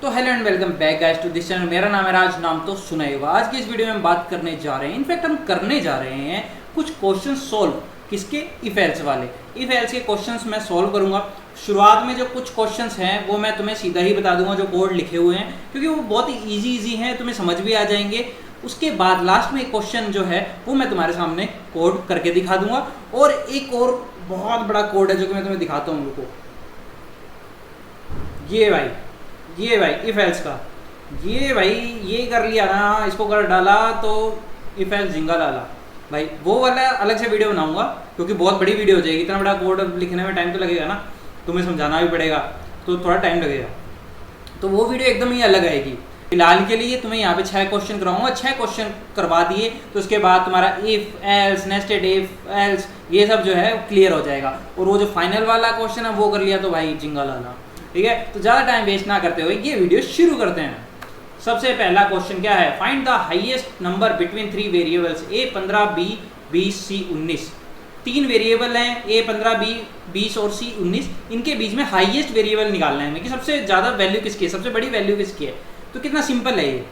तो hello and welcome back guys to this channel. मेरा नाम है राज, नाम तो सुना ही होगा। आज की इस वीडियो में हम बात करने जा रहे हैं, इनफैक्ट हम करने जा रहे हैं कुछ क्वेश्चन सोल्व। किसके? इफ एल्स वाले। इफ एल्स के क्वेश्चंस मैं सोल्व करूंगा। शुरुआत में जो कुछ क्वेश्चंस हैं वो मैं तुम्हें सीधा ही बता दूंगा जो कोड लिखे हुए हैं, क्योंकि वो बहुत ही ईजी हैं, तुम्हें समझ भी आ जाएंगे। उसके बाद लास्ट में एक क्वेश्चन जो है वो मैं तुम्हारे सामने कोड करके दिखा दूंगा। और एक और बहुत बड़ा कोड है जो कि मैं तुम्हें दिखाता हूँ। रुको, ये भाई इफ एल्स का, ये भाई ये कर लिया ना, इसको कर डाला तो इफ एल्स जिंगा डाला भाई। वो वाला अलग से वीडियो बनाऊंगा क्योंकि बहुत बड़ी वीडियो हो जाएगी। इतना बड़ा कोड लिखने में टाइम तो लगेगा ना, तुम्हें समझाना भी पड़ेगा तो थोड़ा टाइम लगेगा। तो वो वीडियो एकदम ही अलग आएगी। फिलहाल के लिए तुम्हें यहाँ पे 6 क्वेश्चन कराऊंगा। 6 क्वेश्चन करवा दिए तो उसके बाद तुम्हारा if else, nested if else, ये सब जो है क्लियर हो जाएगा। और वो जो फाइनल वाला क्वेश्चन है वो कर लिया तो भाई जिंगा लाना। ठीक है, तो ज़्यादा टाइम वेस्ट ना करते हुए ये वीडियो शुरू करते हैं। सबसे पहला क्वेश्चन क्या है? Find the highest number between 3 variables A15 B 20 C 19। 3 variable हैं A15 B 20 और C 19। इनके बीच में हाईएस्ट वेरिएबल निकालना है हमें कि सबसे ज़्यादा वैल्यू किसकी है, सबसे बड़ी वैल्यू किसकी है। तो कितना सिंपल है ये।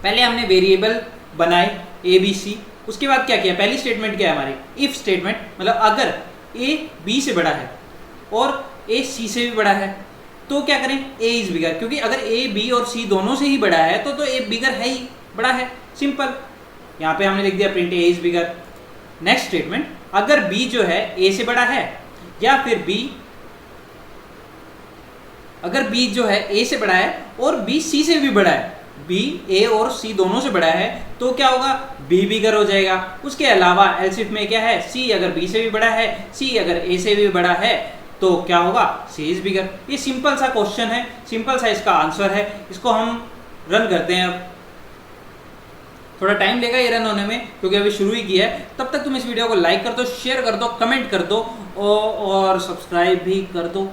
पहले हमने वेरिएबल बनाए A B C। उसके बाद क्या किया? पहली स्टेटमेंट क्या है हमारी? इफ स्टेटमेंट, मतलब अगर A B से बड़ा है और A C से भी बड़ा है तो क्या करें? A इज बिगर, क्योंकि अगर A B और C दोनों से ही बड़ा है तो A बिगर है ही, बड़ा है। सिंपल, यहाँ पे हमने लिख दिया print A is bigger. Next statement, अगर B जो है A से बड़ा है या फिर अगर B जो है A से बड़ा है और B C से भी बड़ा है, B A और C दोनों से बड़ा है तो क्या होगा? B बिगर हो जाएगा। उसके अलावा एल्स इफ में क्या है? C अगर B से भी बड़ा है, C अगर A से भी बड़ा है तो क्या होगा? C इज बिगर। ये सिंपल सा क्वेश्चन है, सिंपल सा इसका आंसर है। इसको हम रन करते हैं। अब थोड़ा टाइम लेगा ये रन होने में क्योंकि अभी शुरू ही किया है। तब तक तुम इस वीडियो को लाइक कर दो, शेयर कर दो, कमेंट कर दो और सब्सक्राइब भी कर दो।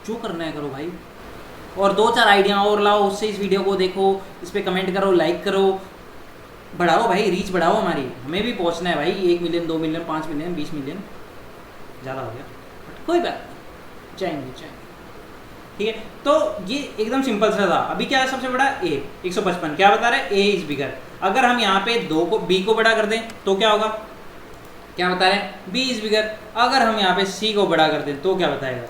जो करना है करो भाई। और 2-4 आइडिया और लाओ, उससे इस वीडियो को देखो, इस पर कमेंट करो, लाइक करो, बढ़ाओ भाई, रीच बढ़ाओ हमारी। हमें भी पहुंचना है भाई 1 मिलियन, 2 मिलियन, 5 मिलियन, 20 मिलियन। ज़्यादा हो गया, कोई बात नहीं, जाएंगे। ठीक है, तो ये एकदम सिंपल सा था। अभी क्या है सबसे बड़ा? A 155। क्या बता रहे हैं? A is bigger. अगर हम यहाँ पे B को बड़ा कर दें तो क्या होगा? क्या बता रहे हैं? B is bigger. अगर हम यहाँ पे C को बड़ा कर दें तो क्या बताएगा?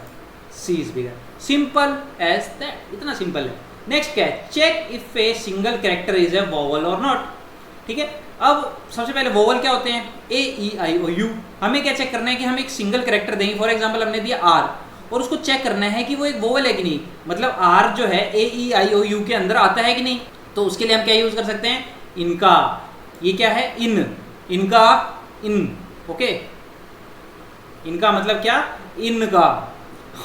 C is bigger. Simple as that, इतना सिंपल है। नेक्स्ट क्या है? Check if a single character is a vowel और नॉट। ठीक है, अब सबसे पहले वोवल क्या होते हैं? A E I O U। हमें क्या चेक करना है कि हम एक सिंगल कैरेक्टर देंगे। फॉर एग्जांपल हमने दिया R और उसको चेक करना है कि वो एक वोवल है कि नहीं, मतलब R जो है A E I O U के अंदर आता है कि नहीं। तो उसके लिए हम क्या यूज कर सकते हैं? इनका। ये क्या है? इन। इनका इन। ओके, इनका मतलब क्या? इनका।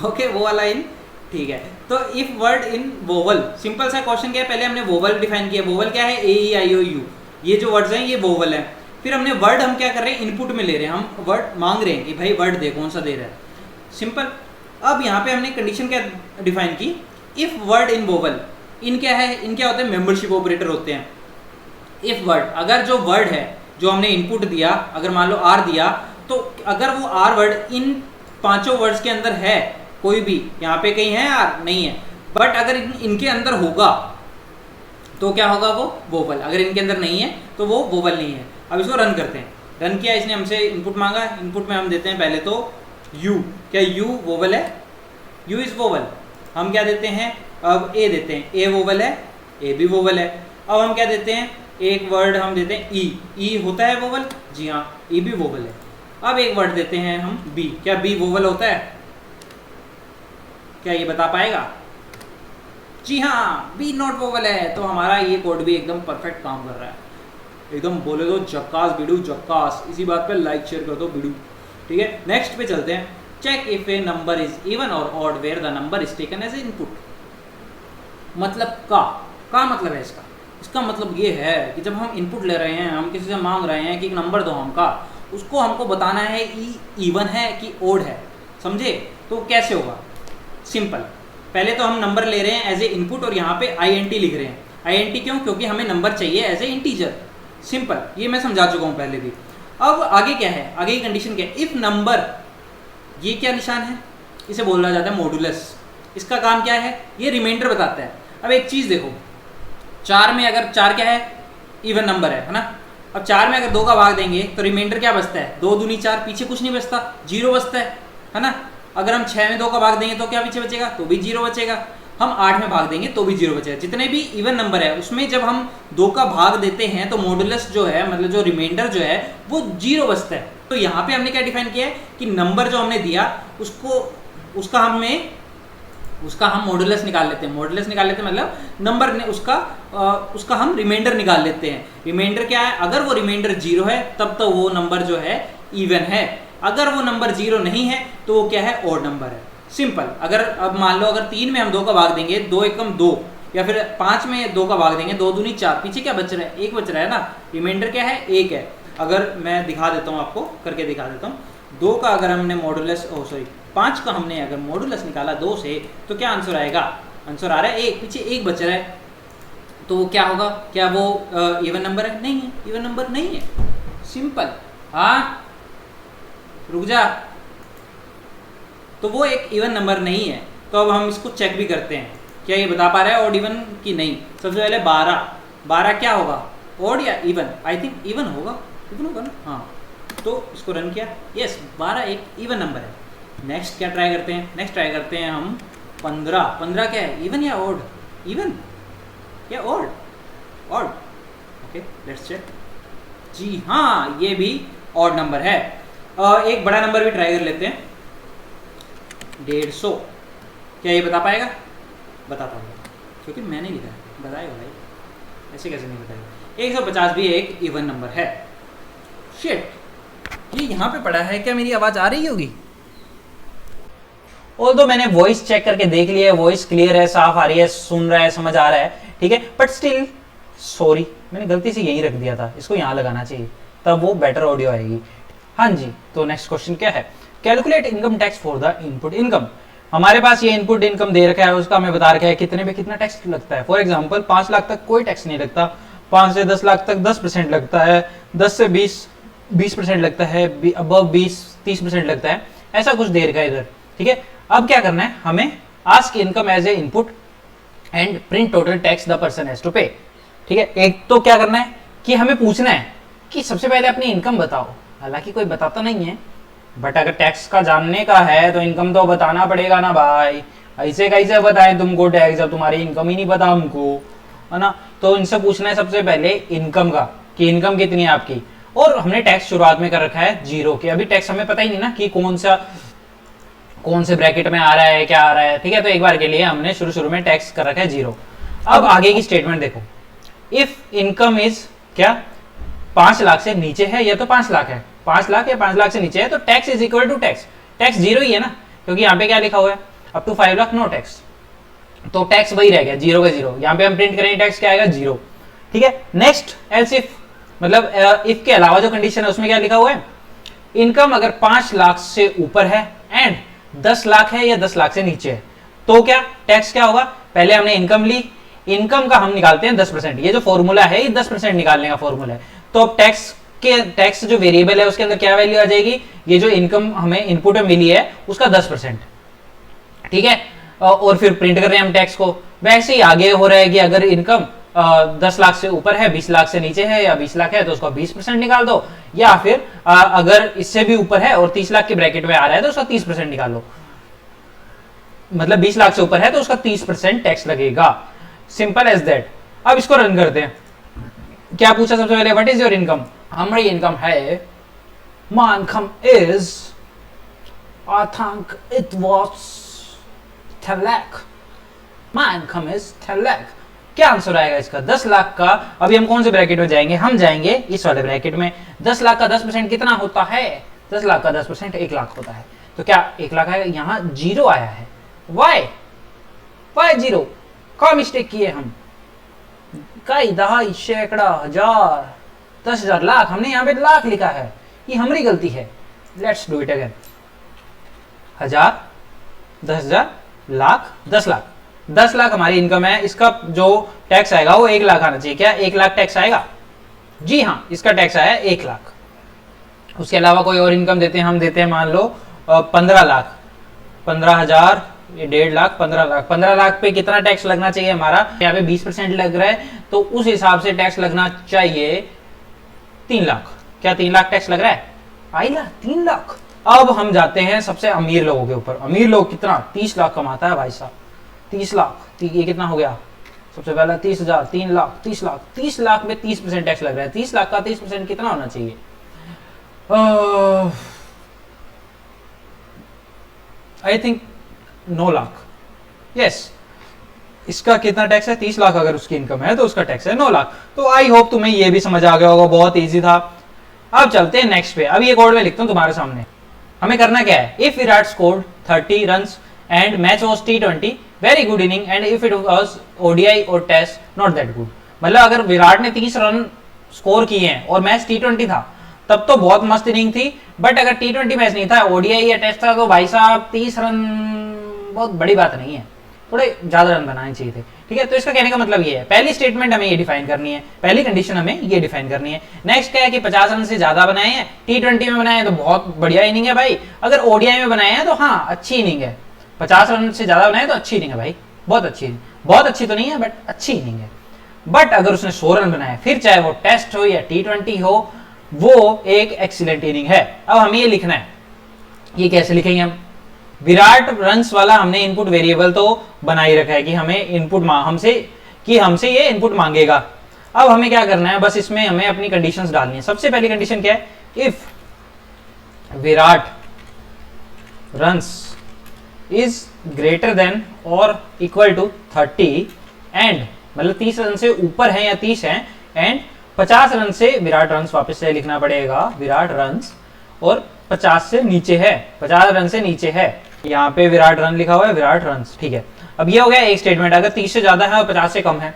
ओके, वो वाला इन। ठीक है, तो if word in vowel. Simple सा क्वेश्चन क्या है? पहले हमने वोवल डिफाइन किया। वोवल क्या है? A E I O U। ये जो वर्ड्स हैं ये वोवल है। फिर हमने वर्ड हम क्या कर रहे हैं? इनपुट में ले रहे हैं। हम वर्ड मांग रहे हैं कि भाई वर्ड दे, कौन सा दे रहा है। सिंपल। अब यहाँ पे हमने कंडीशन क्या डिफाइन की? If word in vowel. In क्या है? इन क्या होते हैं? मेंबरशिप ऑपरेटर होते हैं। इफ वर्ड, अगर जो वर्ड है जो हमने इनपुट दिया, अगर मान लो R दिया, तो अगर वो R वर्ड इन 5 वर्ड्स के अंदर है, कोई भी यहाँ पे कहीं है R? नहीं है, बट अगर इनके अंदर होगा तो क्या होगा? वो वोवल। अगर इनके अंदर नहीं है तो वो वोवल नहीं है। अब इसको रन करते हैं। रन किया, इसने हमसे इनपुट मांगा। इनपुट में हम देते हैं पहले तो U। क्या U वोवल है? U is vowel. हम क्या देते हैं? अब A देते हैं। A वोवल है, A भी वोवल है। अब हम क्या देते हैं? एक वर्ड हम देते हैं E। E होता है वोवल? जी हाँ, E भी वोवल है। अब एक वर्ड देते हैं हम B। क्या B वोवल होता है? क्या ये बता पाएगा? जी हाँ, बी नॉट वोवल है। तो हमारा ये कोड भी एकदम परफेक्ट काम कर रहा है। एकदम बोले तो जक्कास बिडू जक्कास। इसी बात पे लाइक शेयर कर दो बिडू। ठीक है, नेक्स्ट पे चलते हैं। Check if a number is even और odd where the number is taken as input. मतलब का मतलब है इसका? इसका मतलब ये है कि जब हम इनपुट ले रहे हैं, हम किसी से मांग रहे हैं कि एक नंबर दो हमका, उसको हमको बताना है इवन है कि ओड है। समझे? तो कैसे होगा? सिंपल, पहले तो हम नंबर ले रहे हैं एज ए इनपुट और यहाँ पे INT लिख रहे हैं। INT क्यों? क्योंकि हमें नंबर चाहिए एज ए इंटीजर। सिंपल, ये मैं समझा चुका हूँ पहले भी। अब आगे क्या है? आगे की कंडीशन क्या है? इफ नंबर, ये क्या निशान है? इसे बोला जाता है मॉडुलस। इसका काम क्या है, ये रिमाइंडर बताता है। अब एक चीज देखो, 4 में अगर 4 क्या है, इवन नंबर है ना। अब 4 में अगर 2 का भाग देंगे तो रिमाइंडर क्या बचता है, 2 दूनी 4, पीछे कुछ नहीं बचता, 0 बचता है ना। अगर हम 6 में 2 का भाग देंगे तो क्या पीछे बचेगा, तो भी 0 बचेगा। हम 8 में भाग देंगे तो भी 0 बचेगा। जितने भी इवन नंबर है उसमें जब हम 2 का भाग देते हैं तो मॉडुलस जो है, मतलब जो रिमाइंडर जो है वो 0 बचता है। तो यहाँ पे हमने क्या डिफाइन किया है कि नंबर जो हमने दिया उसका हम मॉडुलस निकाल लेते हैं। मॉडुलस निकाल लेते हैं मतलब नंबर ने उसका हम रिमाइंडर निकाल लेते हैं। रिमाइंडर क्या है, अगर वो रिमाइंडर 0 है तब तो वो नंबर जो है इवन है, अगर वो नंबर 0 नहीं है तो वो क्या है, ऑड नंबर है। सिंपल। अगर अब मान लो अगर 3 में हम 2 का भाग देंगे, 2 एकम 2, या फिर 5 में 2 का भाग देंगे, 2 दूनी 4, पीछे क्या बच रहा है, 1 बच रहा है ना। रिमाइंडर क्या है, 1 है। अगर मैं दिखा देता हूँ, आपको करके दिखा देता हूँ, 2 का अगर हमने मॉडुलस 5 का हमने अगर मॉडुलस निकाला 2 से तो क्या आंसर आएगा, आंसर आ रहा है 1, पीछे 1 बच रहा है। तो वो क्या होगा, क्या वो इवन नंबर है, नहीं है, इवन नंबर नहीं है। सिंपल। हाँ रुक जा, तो वो एक इवन नंबर नहीं है। तो अब हम इसको चेक भी करते हैं, क्या ये बता पा रहा है ऑड इवन की नहीं। सबसे पहले 12 क्या होगा, ऑड या इवन, आई थिंक इवन होगा ना। हाँ, तो इसको रन किया, यस 12 एक इवन नंबर है। नेक्स्ट क्या ट्राई करते हैं, नेक्स्ट ट्राई करते हैं हम 15 क्या है, इवन या ऑड, इवन या ऑड, ओके लेट्स चेक। जी हाँ, ये भी ऑड नंबर है। एक बड़ा नंबर भी ट्राई कर लेते हैं, 150, क्या ये बता पाएगा, बता पाएगा क्योंकि मैंने लिखा है, बताएगा भाई, ऐसे कैसे नहीं बताएगा। 150 भी एक इवन नंबर है। शिट, ये यहाँ पे पड़ा है, क्या मेरी आवाज आ रही होगी। ऑल्दो मैंने वॉइस चेक करके देख लिया है, वॉइस क्लियर है, साफ आ रही है, सुन रहा है, समझ आ रहा है, ठीक है, बट स्टिल सॉरी, मैंने गलती से यही रख दिया था, इसको यहाँ लगाना चाहिए, तब वो बेटर ऑडियो आएगी। हाँ जी, तो नेक्स्ट क्वेश्चन क्या है, calculate income tax for the input income. हमारे पास ये इनपुट इनकम दे रखा है, उसका हमें बता रखा है कितने पे कितना टैक्स लगता है। फॉर एग्जांपल 5 लाख तक कोई टैक्स नहीं लगता, 5 से 10 लाख तक 10% लगता है, 10 से 20% लगता है, अबव 20-30% लगता है, ऐसा कुछ दे रखा है इधर, ठीक है। अब क्या करना है, हमें ask income as a input and print total tax the person has to pay, ठीक है। एक तो क्या करना है कि हमें पूछना है कि सबसे पहले अपनी इनकम बताओ, हालांकि कोई बताता नहीं है, बट अगर टैक्स का जानने का है तो इनकम तो बताना पड़ेगा ना भाई, ऐसे कैसे बताएं तुमको टैक्स जब तुम्हारी इनकम ही नहीं पता हमको, है ना। तो इनसे पूछना है सबसे पहले इनकम का, कि इनकम कितनी है आपकी, और हमने टैक्स शुरुआत में कर रखा है 0 के, अभी टैक्स हमें पता ही नहीं ना कि कौन से ब्रैकेट में आ रहा है, क्या आ रहा है, ठीक है। तो एक बार के लिए हमने शुरू में टैक्स कर रखा है 0। अब आगे की स्टेटमेंट देखो, इफ इनकम इज क्या 5 लाख से नीचे है, या तो 5 लाख है, 5 लाख या 5 लाख से नीचे है, तो tax is equal to tax 0 ही है ना, क्योंकि यहाँ पे क्या लिखा हुआ है, up to 5 lakh no tax, तो टैक्स वही रह गया 0 का 0। यहाँ पे हम प्रिंट करेंगे टैक्स क्या आएगा 0, ठीक है। नेक्स्ट एल्स इफ, मतलब इफ के अलावा जो कंडीशन है उसमें क्या लिखा हुआ है, इनकम अगर 5 लाख से ऊपर है एंड 10 लाख है या 10 लाख से नीचे है, तो क्या टैक्स क्या होगा, पहले हमने इनकम ली, इनकम का हम निकालते हैं 10%, ये जो फॉर्मूला है ये 10% निकालने का फॉर्मूला है। तो अब टैक्स जो वेरिएबल है उसके अंदर क्या वैल्यू आ जाएगी, ये जो इनकम हमें इनपुट में मिली है उसका 10%, ठीक है। और फिर प्रिंट कर रहे हैं हम टैक्स को। वैसे ही आगे हो रहा है कि अगर इनकम 10 लाख से ऊपर है, 20 लाख से नीचे है या 20 लाख है तो उसका 20% निकाल दो, या फिर अगर इससे भी ऊपर है और 30 लाख के ब्रैकेट में आ रहा है तो उसका 30% निकालो, मतलब 20 लाख से ऊपर है तो उसका 30% टैक्स लगेगा, सिंपल एज दैट। अब इसको रन करते हैं। क्या पूछा सबसे पहले, व्हाट इज योर इनकम, हमारी इनकम है, my income is I think it was 10 lakh, my income is 10 lakh. क्या आंसर आएगा इसका, 10 लाख का। अभी हम कौन से ब्रैकेट में जाएंगे, हम जाएंगे इस वाले ब्रैकेट में। 10 लाख का 10% कितना होता है, 10 लाख का 10% 1 लाख होता है, तो क्या 1 लाख आएगा, यहाँ 0 आया है, वाई 0, क्या मिस्टेक किए हम, कई दहाई सैकड़ा हजार 10,000 लाख, हमने यहाँ पे लाख लिखा है, ये हमारी गलती है। Let's do it again, 1000, 10,000, lakh, 10 lakh, 10 lakh हमारी इनकम है, इसका जो टैक्स आएगा वो 1 लाख आना चाहिए। क्या 1 लाख टैक्स आएगा, जी हाँ, इसका टैक्स आया 1 लाख। उसके अलावा कोई और इनकम देते हैं, हम देते हैं मान लो 15 लाख, 15,000 ये 1.5 लाख 15 लाख, 15 लाख पे कितना टैक्स लगना चाहिए हमारा, यहाँ पे 20% लग रहा है, तो उस हिसाब से टैक्स लगना चाहिए 3 लाख। क्या 3 लाख टैक्स लग रहा है? आइला 3 लाख। अब हम जाते हैं सबसे अमीर लोगों के ऊपर। अमीर लोग कितना 30 लाख कमाता है भाई साहब, 30 लाख, ये कितना हो गया? सबसे पहला 30,000, 3 लाख, 30 लाख, 30 लाख में 30% टैक्स लग रहा है। 30 लाख का 30% कितना होना चाहिए? I think 9 lakh. यस, इसका कितना टैक्स है? 30 लाख अगर उसकी इनकम है तो उसका टैक्स है 9 लाख। तो आई होप तुम्हें ये भी समझ आ गया होगा, बहुत इजी था। अब चलते हैं नेक्स्ट पे। अब ये कोड में लिखता हूं तुम्हारे सामने। हमें करना क्या है? If Virat scored 30 runs and match was T20 very good inning and if it was ODI और टेस्ट नॉट दैट गुड। मतलब अगर विराट ने 30 रन स्कोर किए हैं और मैच T20 था तब तो बहुत मस्त इनिंग थी, बट अगर T20 मैच नहीं था, ODI या टेस्ट था, तो भाई साहब 30 रन बहुत बड़ी बात नहीं है, थोड़े ज्यादा रन बनाने चाहिए थे। ठीक है, तो इसका कहने का मतलब ये है, पहली स्टेटमेंट हमें ये डिफाइन करनी है, पहली कंडीशन हमें ये डिफाइन करनी है। नेक्स्ट क्या है कि 50 रन से ज्यादा बनाए हैं, T20 में बनाए हैं तो बहुत बढ़िया इनिंग है भाई, अगर ODI में बनाए हैं तो हाँ अच्छी इनिंग है। 50 रन से ज्यादा बनाए तो अच्छी इनिंग है भाई, बहुत अच्छी इनिंग, बहुत अच्छी तो नहीं है बट अच्छी इनिंग है। बट अगर उसने 100 रन बनाए, फिर चाहे वो टेस्ट हो या T20 हो, वो एक एक्सीलेंट इनिंग है। अब हमें ये लिखना है, ये कैसे लिखेंगे हम? विराट रन्स वाला हमने इनपुट वेरिएबल तो बना ही रखा है कि हमें इनपुट हमसे ये इनपुट मांगेगा। अब हमें क्या करना है, बस इसमें हमें अपनी कंडीशंस डालनी है। सबसे पहली कंडीशन क्या है? If Virat runs is greater than और इक्वल टू 30 एंड, मतलब 30 रन से ऊपर है या 30 है, एंड 50 रन से विराट रन्स, वापस से लिखना पड़ेगा विराट रन्स, और 50 से नीचे है, 50 रन से नीचे है। यहाँ पे विराट रन लिखा हुआ है, विराट रन्स, ठीक है। अब ये हो गया एक स्टेटमेंट, अगर 30 से ज्यादा है और 50 से कम है।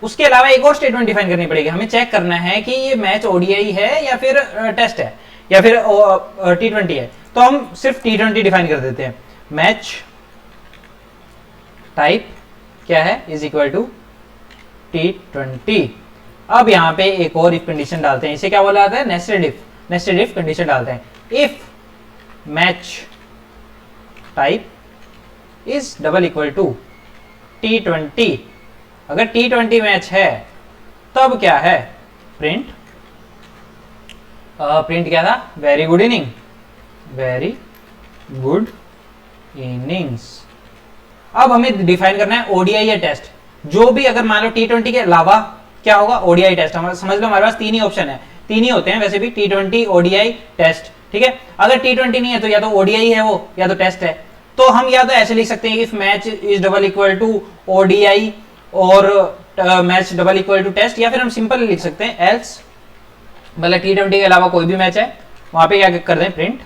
उसके अलावा एक और स्टेटमेंट डिफाइन करनी पड़ेगी, हमें चेक करना है कि ये मैच ODI है या फिर टेस्ट है या फिर T20 है। तो हम सिर्फ T20 डिफाइन कर देते हैं। मैच टाइप क्या है? Is equal to T20। अब यहाँ पे एक और इफ कंडीशन डालते हैं, इसे क्या बोला जाता है? नेस्टेड इफ कंडीशन डालते हैं। If match type is double equal to T20, अगर T20 मैच है तब क्या है? प्रिंट क्या था? Very good inning, very good innings. अब हमें डिफाइन करना है ODI या टेस्ट, जो भी, अगर मान लो T20 के अलावा क्या होगा? ODI test. हम समझ लो हमारे पास 3 ही ऑप्शन है, 3 ही होते हैं वैसे भी, T20 ODI टेस्ट, ठीक है। अगर T20 नहीं है तो या तो ODI है वो या तो टेस्ट है। तो हम या तो ऐसे लिख सकते हैं, if match is double equal to ODI और match double equal to test, या फिर हम सिंपल लिख सकते हैं एल्स, मतलब T20 के अलावा कोई भी मैच है, वहां पे क्या कर दें? प्रिंट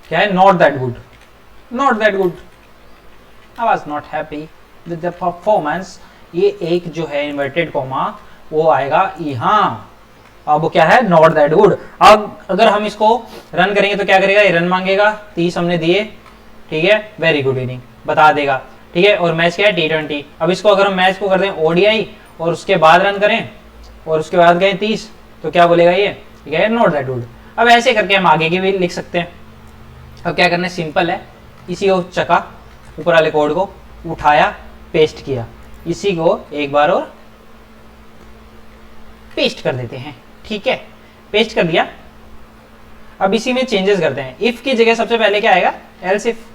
क्या है? Not that good, not that good, I was not happy with the performance. ये एक जो है इन्वर्टेड कॉमा वो आएगा यहाँ। अब क्या है? Not that good. अब अगर हम इसको रन करेंगे तो क्या करेगा? ये रन मांगेगा, 30 हमने दिए, ठीक है, वेरी गुड इनिंग बता देगा, ठीक है। और मैच क्या है? T20। अब इसको अगर हम मैच को कर दें ODI और उसके बाद रन करें और उसके बाद गए 30, तो क्या बोलेगा? ये क्या है? Not that good. अब ऐसे करके हम आगे की भी लिख सकते हैं। अब क्या करना है? सिंपल है, इसी को चका, ऊपर वाले कोड को उठाया, पेस्ट किया, इसी को एक बार और पेस्ट कर देते हैं, ठीक है, पेस्ट कर दिया। अब इसी में चेंजेस करते हैं। इफ की जगह सबसे पहले क्या आएगा? Else if.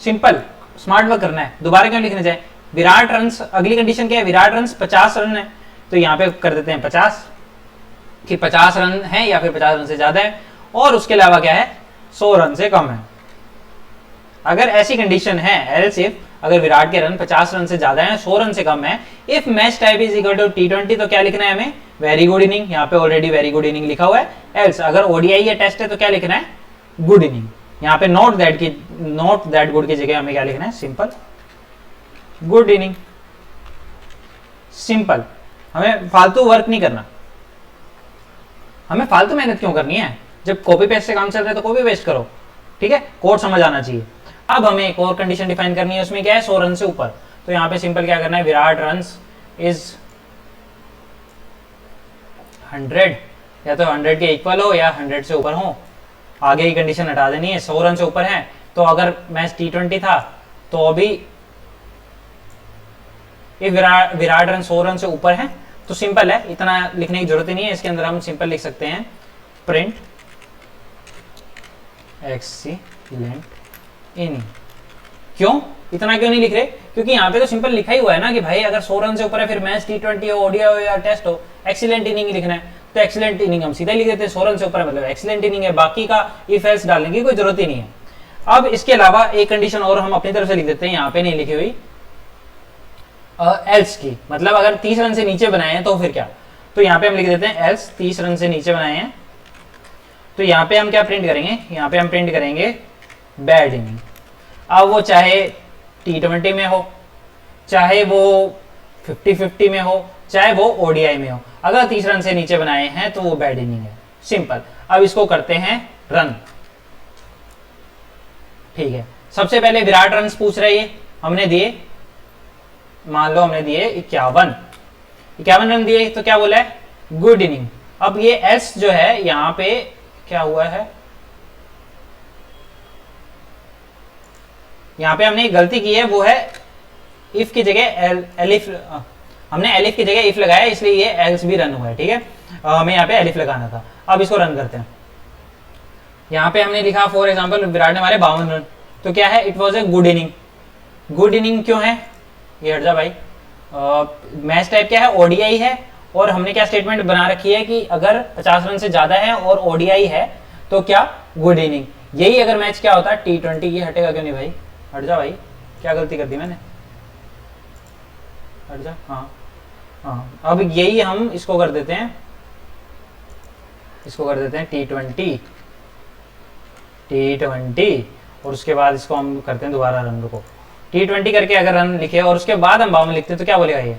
Simple, smart work करना है, दोबारा क्यों लिखने जाए? विराट रन्स, अगली कंडीशन क्या है? विराट रन्स 50 रन है, तो यहाँ पे कर देते हैं 50, कि 50 रन है या फिर 50 रन से ज्यादा है, और उसके अलावा क्या है? 100 रन से कम है। अगर ऐसी कंडीशन है, एल्स इफ, अगर विराट के रन 50 रन से ज्यादा है, 100 रन से कम है, if match type is equal to T20, तो क्या लिखना है हमें? Very good inning. यहाँ पे ऑलरेडी वेरी गुड इनिंग लिखा हुआ है। एल्स अगर ODI या टेस्ट है तो क्या लिखना है? Good inning. यहाँ पे नॉट दैट गुड की जगह हमें क्या लिखना है? Simple good inning. सिंपल, हमें फालतू वर्क नहीं करना। हमें फालतू मेहनत क्यों करनी है? जब कॉपी पेस्ट से काम चल रहा है तो कॉपी पेस्ट करो, ठीक है, कोड समझ आना चाहिए। अब हमें एक और कंडीशन डिफाइन करनी है, उसमें क्या है? 100 रन से ऊपर। तो यहाँ पे सिंपल क्या करना है? विराट रन्स इज 100, या तो 100 के इक्वल हो या 100 से ऊपर हो, आगे की कंडीशन हटा देनी है, 100 रन से ऊपर है। तो अगर मैच T20 था तो अभी ये विराट रन 100 रन से ऊपर है तो सिंपल है, इतना लिखने की जरूरत ही नहीं है। इसके अंदर हम सिंपल लिख सकते हैं प्रिंट एक्सीलेंट इनिंग। क्यों इतना क्यों नहीं लिख रहे? क्योंकि यहाँ पे तो सिंपल लिखा ही हुआ है ना कि भाई अगर 100 रन से ऊपर है, फिर मैच T20 हो, ओडीआई हो या टेस्ट हो, एक्सीलेंट इनिंग लिखना है। तो एक्सीलेंट इनिंग हम सीधा लिख देते हैं, 100 रन से ऊपर है मतलब एक्सीलेंट इनिंग है, बाकी का इफ एल्स डालने की कोई जरूरत ही नहीं है। अब इसके अलावा एक कंडीशन और हम अपनी तरफ से लिख देते हैं, यहाँ पे नहीं लिखी हुई, एल्स की, मतलब अगर 30 रन से नीचे बनाए हैं तो फिर क्या। तो यहाँ पे हम लिख देते हैं एल्स 30 रन से नीचे बनाए हैं, तो यहाँ पे हम क्या प्रिंट करेंगे, यहाँ पे हम प्रिंट करेंगे बैड इनिंग। अब वो चाहे T20 में हो, चाहे वो 50-50 में हो, चाहे वो ओडीआई में हो, अगर 30 रन से नीचे बनाए हैं तो वो बैड इनिंग है, सिंपल। अब इसको करते हैं रन, ठीक है। सबसे पहले विराट रन पूछ रहे हैं, हमने दिए, मान लो हमने दिए 51 रन दिए, तो क्या बोला है गुड इनिंग। अब ये एस जो है यहां पे क्या हुआ है, यहां पे हमने एक गलती की है, वो है इफ की जगह एलिफ, हमने एलिफ की जगह इफ लगाया इसलिए ये एल्स भी रन हुआ है, ठीक है। हमें यहाँ पे एलिफ लगाना था। अब इसको रन करते हैं। यहाँ पे हमने लिखा फॉर एग्जांपल विराट ने मारे 52 रन, तो क्या है it was a good inning. Good inning क्यों है, ये हट जा भाई, मैच टाइप क्या है ओडीआई है, और हमने क्या स्टेटमेंट बना रखी है कि अगर 50 रन से ज्यादा है और ओडीआई है तो क्या गुड इनिंग। यही अगर मैच क्या होता है T20, ये हटेगा क्यों नहीं भाई, हट जा भाई, क्या गलती कर दी मैंने, हट जा। हाँ हाँ, अब यही हम इसको कर देते हैं, इसको कर देते हैं T20 और उसके बाद इसको हम करते हैं दोबारा रन को T20 करके अगर रन लिखे और उसके बाद हम बाउंड लिखते हैं तो क्या बोलेगा ये,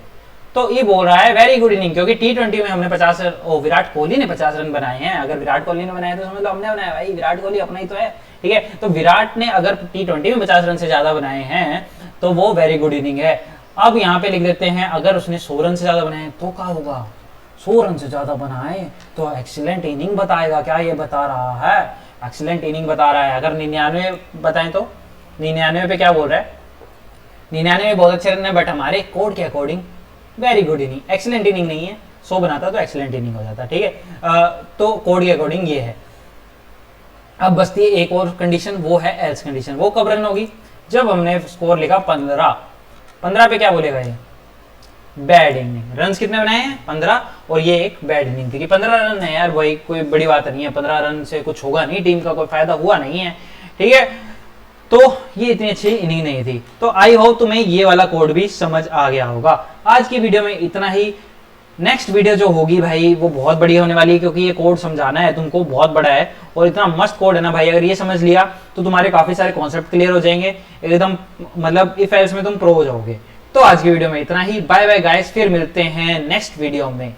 तो ये बोल रहा है वेरी गुड इनिंग, क्योंकि T20 में हमने 50 विराट कोहली ने 50 रन बनाए हैं। अगर विराट कोहली ने बनाए तो समझ लो हमने बनाया भाई, विराट कोहली अपना ही तो है, ठीक है। तो विराट ने अगर T20 में 50 रन से ज्यादा बनाए हैं तो वो वेरी गुड इनिंग है। अब यहाँ पे लिख देते हैं अगर उसने 100 रन से ज्यादा बनाए तो क्या होगा, 100 रन से ज्यादा बनाए तो एक्सीलेंट इनिंग बताएगा। क्या ये बता रहा है, एक्सीलेंट इनिंग बता रहा है। अगर 99 बताएं तो 99 पे क्या बोल रहा है, 99 बहुत अच्छे रन है, बट हमारे कोड के according very good inning, excellent inning नहीं है। 100 बनाता तो एक्सीलेंट इनिंग हो जाता, ठीक है। तो कोड के अकॉर्डिंग ये है। अब बचती है एक और कंडीशन, वो है एल्स कंडीशन। वो कब रन होगी, जब हमने स्कोर लिखा 15 पे क्या बोलेगा ये बैड इनिंग। रन कितने बनाए हैं 15, और ये एक बैड इनिंग थी कि 15 रन है यार भाई, कोई बड़ी बात नहीं है, 15 रन से कुछ होगा नहीं, टीम का कोई फायदा हुआ नहीं है, ठीक है। तो ये इतनी अच्छी इनिंग नहीं थी। तो आई होप तुम्हें ये वाला कोड भी समझ आ गया होगा। आज की वीडियो में इतना ही। नेक्स्ट वीडियो जो होगी भाई वो बहुत बढ़िया होने वाली है, क्योंकि ये कोड समझाना है तुमको, बहुत बड़ा है और इतना मस्त कोड है ना भाई। अगर ये समझ लिया तो तुम्हारे काफी सारे कॉन्सेप्ट क्लियर हो जाएंगे एकदम, मतलब इफ एल्स में तुम प्रो हो जाओगे। तो आज की वीडियो में इतना ही। बाय बाय गाइस, फिर मिलते हैं नेक्स्ट वीडियो में।